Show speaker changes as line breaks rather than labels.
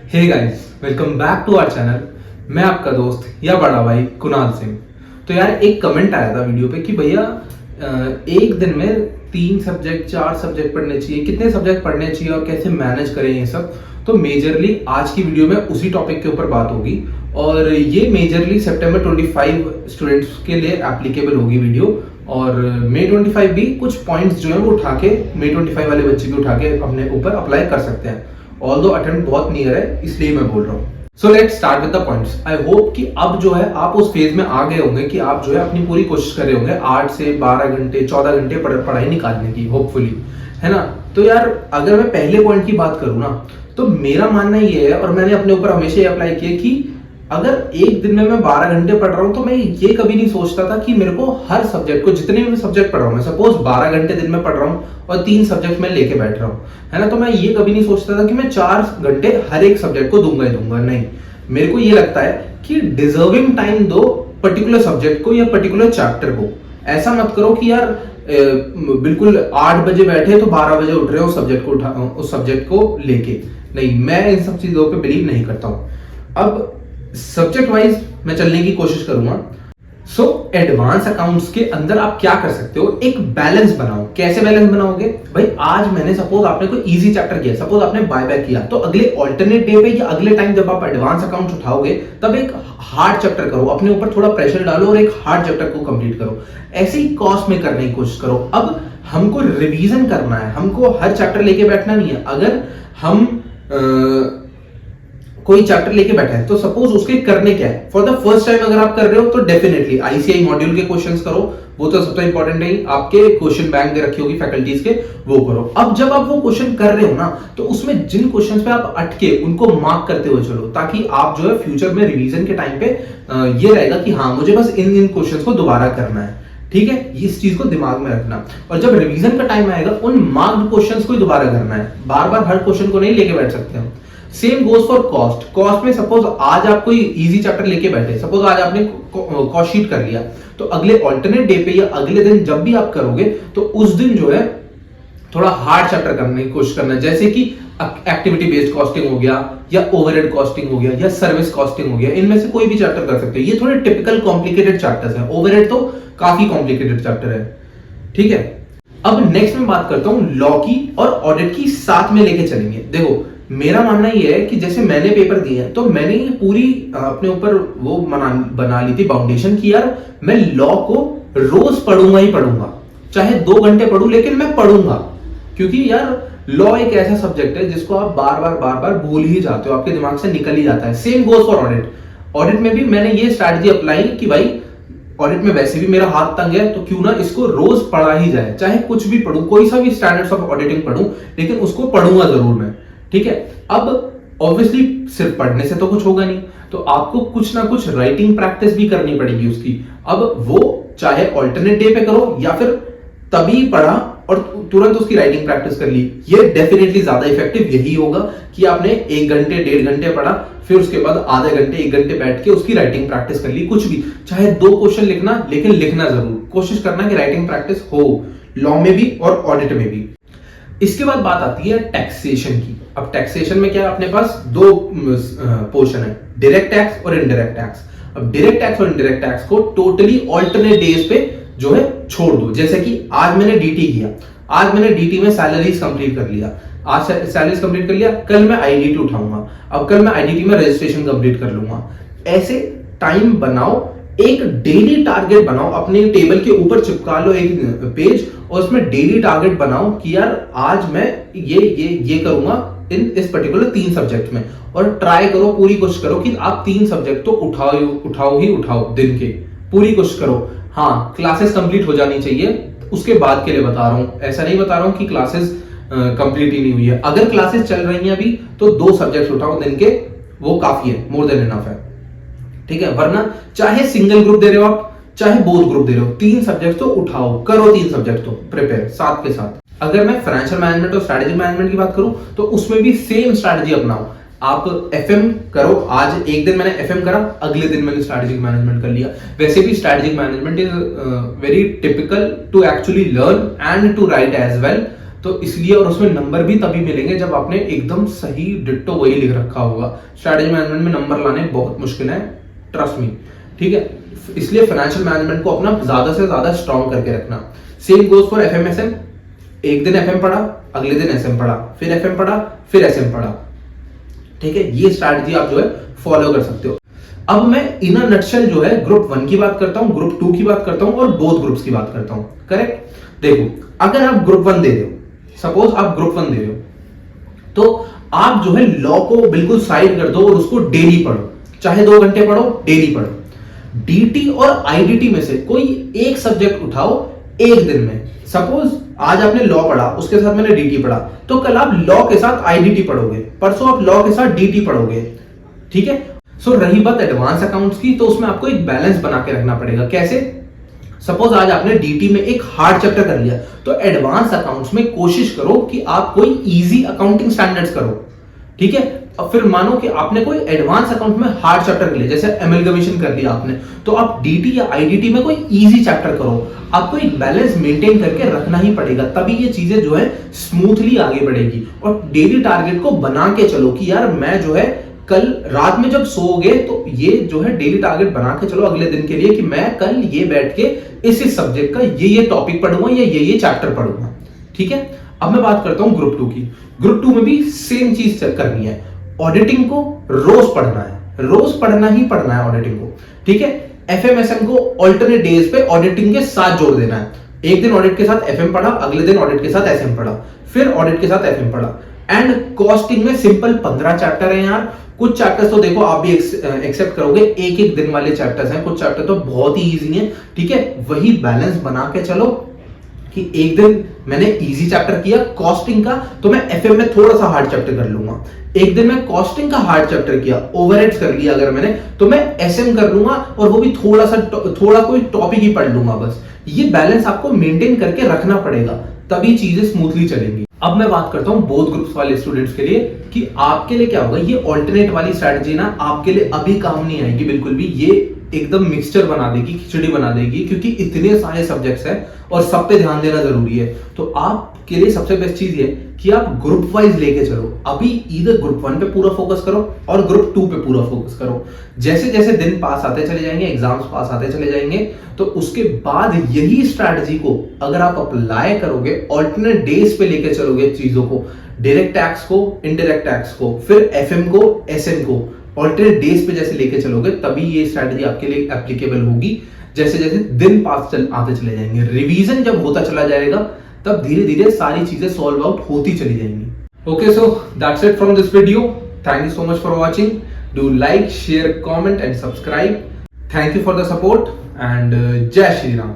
Hey guys, welcome back to our channel. मैं आपका दोस्त या बड़ा भाई कुणाल सिंह। तो यार एक कमेंट आया था वीडियो पे कि भैया एक दिन में 3 सब्जेक्ट 4 सब्जेक्ट पढ़ने चाहिए, कितने सब्जेक्ट पढ़ने चाहिए और कैसे मैनेज करें ये सब। तो मेजरली आज की वीडियो में उसी टॉपिक के ऊपर बात होगी और ये मेजरली सितंबर 25 स्टूडेंट्स के लिए एप्लीकेबल होगी वीडियो। और मई 25 भी कुछ पॉइंट्स जो है वो उठा के मई 25 वाले बच्चे भी उठा के अपने ऊपर अप्लाई कर सकते हैं। ऑल्दो अटेम्प्ट बहुत नियर है, इसलिए मैं बोल रहा हूँ। So let's start with the points. I hope कि अब जो है आप उस फेज में आ गए होंगे कि आप जो है अपनी पूरी कोशिश कर रहे होंगे 8 से 12 घंटे 14 घंटे पढ़ाई निकालने की, होपफुली, है ना। तो यार अगर मैं पहले पॉइंट की बात करूँ ना, तो मेरा मानना ये है और मैंने अपने ऊपर हमेशा ये अप्लाई किया कि अगर एक दिन में मैं 12 घंटे पढ़ रहा हूं तो मैं ये कभी नहीं सोचता था कि मेरे को हर सब्जेक्ट को, जितने भी सब्जेक्ट पढ़ रहा हूं, मैं सपोज 12 घंटे दिन में पढ़ रहा हूं और 3 सब्जेक्ट में लेके बैठ रहा हूं, है ना। तो मैं ये कभी नहीं सोचता था कि मैं 4 घंटे हर एक सब्जेक्ट को दूंगा ही दूंगा। नहीं, मेरे को ये लगता है कि डिजर्विंग टाइम दो पर्टिकुलर सब्जेक्ट को या पर्टिकुलर चैप्टर को। ऐसा मत करो कि यार बिल्कुल 8 बजे बैठे तो 12 बजे उठ रहे हो उस सब्जेक्ट को लेके। नहीं, मैं इन सब चीजों पे बिलीव नहीं करता हूं। अब सब्जेक्ट वाइज मैं चलने की कोशिश करूंगा। सो एडवांस अकाउंट्स के अंदर आप क्या कर सकते हो, एक बैलेंस बनाओ। कैसे बैलेंस बनाओगे भाई? आज मैंने सपोज आपने कोई इजी चैप्टर किया, सपोज आपने बायबैक किया, तो अगले ऑल्टरनेट डे पे या अगले टाइम जब आप एडवांस अकाउंट्स उठाओगे तब एक हार्ड चैप्टर करो, अपने ऊपर थोड़ा प्रेशर डालो और एक हार्ड चैप्टर को कंप्लीट करो। ऐसे ही कॉस्ट में करने की कोशिश करो। अब हमको रिवीजन करना है, हमको हर चैप्टर लेके बैठना नहीं है। अगर हम कोई चैप्टर लेके बैठा है तो सपोज उसके करने क्या है, फॉर द फर्स्ट टाइम अगर आप कर रहे हो तो डेफिनेटली आईसीआई मॉड्यूल के क्वेश्चंस करो, वो तो सबसे इंपॉर्टेंट है। आपके क्वेश्चन बैंक दे रखी होगी फैकल्टीज के, वो करो। अब जब आप वो क्वेश्चन कर रहे हो ना, तो उसमें जिन क्वेश्चंस पे आप अटके उनको मार्क करते हुए चलो, ताकि आप जो है फ्यूचर में रिवीजन के टाइम पे ये रहेगा कि हाँ, मुझे बस इन क्वेश्चंस को दोबारा करना है। ठीक है, इस चीज को दिमाग में रखना। और जब रिवीजन का टाइम आएगा उन मार्क्ड क्वेश्चंस को ही दोबारा करना है, बार बार हर क्वेश्चन को नहीं लेके बैठ सकते हम। Same goes for cost. Cost में सपोज आज आप कोई इजी चैप्टर लेके बैठे, सपोज आज आपने कॉस्ट शीट कर लिया, तो अगले ऑल्टरनेट डे पे या अगले दिन जब भी आप करोगे तो उस दिन जो है थोड़ा हार्ड चैप्टर करने की कोशिश करना है। जैसे कि एक्टिविटी बेस्ड कॉस्टिंग हो गया, या ओवरहेड कॉस्टिंग हो गया, या सर्विस कॉस्टिंग हो गया। इनमें से कोई भी चैप्टर कर सकते हो। ये थोड़े टिपिकल कॉम्प्लिकेटेड चैप्टर्स हैं, ओवरहेड तो काफी कॉम्प्लिकेटेड चैप्टर है। ठीक है, अब नेक्स्ट में बात करता हूं लॉ की और ऑडिट की, साथ में लेके चलेंगे। देखो, मेरा मानना यह है कि जैसे मैंने पेपर दिए हैं तो मैंने ये पूरी अपने ऊपर वो बना ली थी फाउंडेशन की यार मैं लॉ को रोज पढ़ूंगा ही पढ़ूंगा, चाहे 2 घंटे पढ़ूं, लेकिन मैं पढ़ूंगा। क्योंकि यार लॉ एक ऐसा सब्जेक्ट है जिसको आप बार बार भूल ही जाते हो, आपके दिमाग से निकल ही जाता है। Same goes for audit. Audit में भी मैंने ये स्ट्रैटेजी अप्लाई कि भाई ऑडिट में वैसे भी मेरा हाथ तंग है, तो क्यों ना इसको रोज पढ़ा ही जाए, चाहे कुछ भी पढ़ूं, कोई सा भी स्टैंडर्ड्स ऑफ ऑडिटिंग पढ़ूं, लेकिन उसको पढ़ूंगा जरूर मैं। ठीक है, अब ऑब्वियसली सिर्फ पढ़ने से तो कुछ होगा नहीं, तो आपको कुछ ना कुछ राइटिंग प्रैक्टिस भी करनी पड़ेगी उसकी। अब वो चाहे ऑल्टरनेट डे पे करो या फिर तभी पढ़ा और तुरंत उसकी राइटिंग प्रैक्टिस कर ली, ये डेफिनेटली ज्यादा इफेक्टिव यही होगा कि आपने 1 घंटे 1.5 घंटे पढ़ा, फिर उसके बाद आधे घंटे 1 घंटे बैठ के उसकी राइटिंग प्रैक्टिस कर ली। कुछ भी, चाहे 2 क्वेश्चन लिखना, लेकिन लिखना जरूर, कोशिश करना कि राइटिंग प्रैक्टिस हो, लॉ में भी और ऑडिट में भी। इसके बाद बात आती है टैक्सेशन की। अब टैक्सेशन में क्या है, अपने पास 2 पोर्शन है, डायरेक्ट टैक्स और इनडायरेक्ट टैक्स। अब डायरेक्ट टैक्स और इनडायरेक्ट टैक्स को टोटली ऑल्टरनेट डेज पे जो है छोड़ दो। जैसे कि आज मैंने डीटी किया, आज मैंने डीटी में सैलरीज कंप्लीट कर लिया, आज सैलरीज कंप्लीट कर लिया, कल मैं आईडीटी उठाऊंगा, अब कल मैं आईडीटी में रजिस्ट्रेशन कंप्लीट कर लूंगा। ऐसे टाइम बनाओ, एक डेली टारगेट बनाओ, अपने टेबल के ऊपर चिपका लो एक पेज और उसमें डेली टारगेट बनाओ कि यार आज मैं ये करूंगा इस पर्टिकुलर 3 सब्जेक्ट में। और ट्राई करो, पूरी कोशिश करो कि आप 3 सब्जेक्ट तो उठाओ दिन के, पूरी कोशिश करो। हाँ, क्लासेस कंप्लीट हो जानी चाहिए, उसके बाद के लिए बता रहा हूं, ऐसा नहीं बता रहा हूं कि क्लासेस कंप्लीट ही नहीं हुई है। अगर क्लासेस चल रही हैं अभी तो 2 सब्जेक्ट उठाओ दिन के, वो काफी है, मोर देन इनफ है। ठीक है, वरना चाहे सिंगल ग्रुप दे रहे हो आप, चाहे बोथ ग्रुप दे रहे हो, 3 सब्जेक्ट तो उठाओ, करो 3 सब्जेक्ट तो प्रिपेयर साथ के साथ। अगर मैं फाइनेंशियल मैनेजमेंट और स्ट्रेटेजिक मैनेजमेंट की बात करूं तो उसमें भी सेम स्ट्रेटेजी अपनाओ। आप एफएम करो, आज एक दिन मैंने एफएम करा, अगले दिन मैंने स्ट्रेटेजिक मैनेजमेंट कर लिया। वैसे भी strategic management is very typical to actually learn and to write as well. तो इसलिए, और उसमें नंबर भी तभी मिलेंगे जब आपने एकदम सही डिट्टो वही लिख रखा होगा। स्ट्रैटेजी मैनेजमेंट में नंबर लाने बहुत मुश्किल है, ट्रस्ट मी, ठीक है। इसलिए फाइनेंशियल मैनेजमेंट को अपना ज्यादा से ज्यादा स्ट्रॉन्ग करके रखना। Same goes for FMSM. एक दिन एफएम पढ़ा, अगले दिन एसएम पढ़ा, फिर एफएम पढ़ा, फिर एसएम पढ़ा, ठीक है। ये स्ट्रैटेजी आप जो है फॉलो कर सकते हो। अब मैं इन अ नटशेल जो है ग्रुप 1 की बात करता हूं, ग्रुप 2 की बात करता हूं और बोथ ग्रुप्स की बात करता हूं, करेक्ट। देखो, अगर आप ग्रुप 1 दे रहे हो, सपोज आप ग्रुप 1 दे रहे हो, तो आप जो है लॉ को बिल्कुल साइड कर दो और उसको डेली पढ़ो, चाहे 2 घंटे पढ़ो, डेली पढ़ो। डीटी और आईडीटी में से कोई एक सब्जेक्ट उठाओ एक दिन में। सपोज आज आपने लॉ पढ़ा, उसके साथ मैंने डीटी पढ़ा, तो कल आप लॉ के साथ आईडीटी पढ़ोगे, परसों आप लॉ के साथ डीटी पढ़ोगे, ठीक है। सो रही बात एडवांस अकाउंट्स की, तो उसमें आपको एक बैलेंस बना के रखना पड़ेगा। कैसे? सपोज आज आपने डीटी में एक हार्ड चैप्टर कर लिया, तो एडवांस अकाउंट्स में कोशिश करो कि आप कोई इजी अकाउंटिंग स्टैंडर्ड्स करो, ठीक है। अब फिर मानो कि आपने कोई एडवांस अकाउंट में हार्ड चैप्टर कर लिया, जैसे एमलगमेशन कर लिया आपने, तो आप डीटी या आईडीटी में कोई इजी चैप्टर करो। आपको एक बैलेंस मेंटेन करके रखना ही पड़ेगा, तभी ये चीजें जो है स्मूथली आगे बढ़ेगी। और डेली टारगेट को बना के चलो कि यार मैं जो है कल रात में जब सोओगे तो ये जो है डेली टारगेट बना के चलो अगले दिन के लिए कि मैं कल ये बैठ के इस सब्जेक्ट का ये टॉपिक पढ़ूंगा या ये चैप्टर पढ़ूंगा, ठीक है। अब मैं बात करता हूं ग्रुप 2 की। ग्रुप 2 में भी सेम चीज करनी है। ऑडिटिंग को रोज पढ़ना है, रोज पढ़ना ही पढ़ना है ऑडिटिंग को, ठीक है। एफएमएसएम को ऑल्टरनेट डेज पे ऑडिटिंग के साथ जोड़ देना है। एक दिन ऑडिट के साथ एफएम पढ़ा, अगले दिन ऑडिट के साथ एसएम पढ़ा, फिर ऑडिट के साथ एफएम पढ़ा। एंड कॉस्टिंग में सिंपल 15 चैप्टर है यार। कुछ चैप्टर्स तो देखो आप भी एक्सेप्ट करोगे, एक एक दिन वाले चैप्टर्स हैं, कुछ चैप्टर तो बहुत ही इजी हैं, ठीक है। वही बैलेंस बना के चलो कि एक दिन मैंने इजी चैप्टर किया कॉस्टिंग का, तो मैं एफएम में थोड़ा सा हार्ड चैप्टर कर लूंगा। एक दिन मैं कॉस्टिंग का हार्ड चैप्टर किया, ओवरहेड्स कर लिया अगर मैंने, तो मैं एसएम कर लूंगा और वो भी थोड़ा कोई टॉपिक ही पढ़ लूंगा बस। ये बैलेंस आपको मेंटेन करके रखना पड़ेगा, तभी चीजें स्मूथली चलेंगी। अब मैं बात करता हूं बोथ ग्रुप्स वाले स्टूडेंट्स के लिए कि आपके लिए क्या होगा। ये ऑल्टरनेट वाली स्ट्रेटजी ना आपके लिए अभी काम नहीं आएगी बिल्कुल भी। ये एकदम मिक्सचर बना देगी, खिचड़ी बना देगी, क्योंकि इतने सारे सब्जेक्ट्स हैं और सब पे ध्यान देना जरूरी है। तो आपके लिए सबसे बेस्ट चीज ये कि आप ग्रुप वाइज लेके चलो। अभी इधर ग्रुप 1 पे पूरा फोकस करो और ग्रुप 2 पे पूरा फोकस करो। जैसे जैसे दिन पास आते चले जाएंगे, एग्जाम्स पास आते चले जाएंगे, तो उसके बाद यही स्ट्रैटेजी को अगर आप अप्लाई करोगे, ऑल्टरनेट डेज पे लेके चलोगे चीजों को, डायरेक्ट टैक्स को, इनडायरेक्ट टैक्स को, फिर एफएम को, एसएम को ऑल्टरनेट डेज पे जैसे लेके चलोगे, तभी ये स्ट्रैटेजी आपके लिए एप्लीकेबल होगी। जैसे जैसे दिन पास आते चले जाएंगे, रिवीजन जब होता चला जाएगा, तब धीरे धीरे सारी चीजें सॉल्व आउट होती चली जाएंगी। Okay, so that's it from this video. Thank you so much for watching. Do like, share, comment and subscribe. Thank you for the support and जय श्री राम।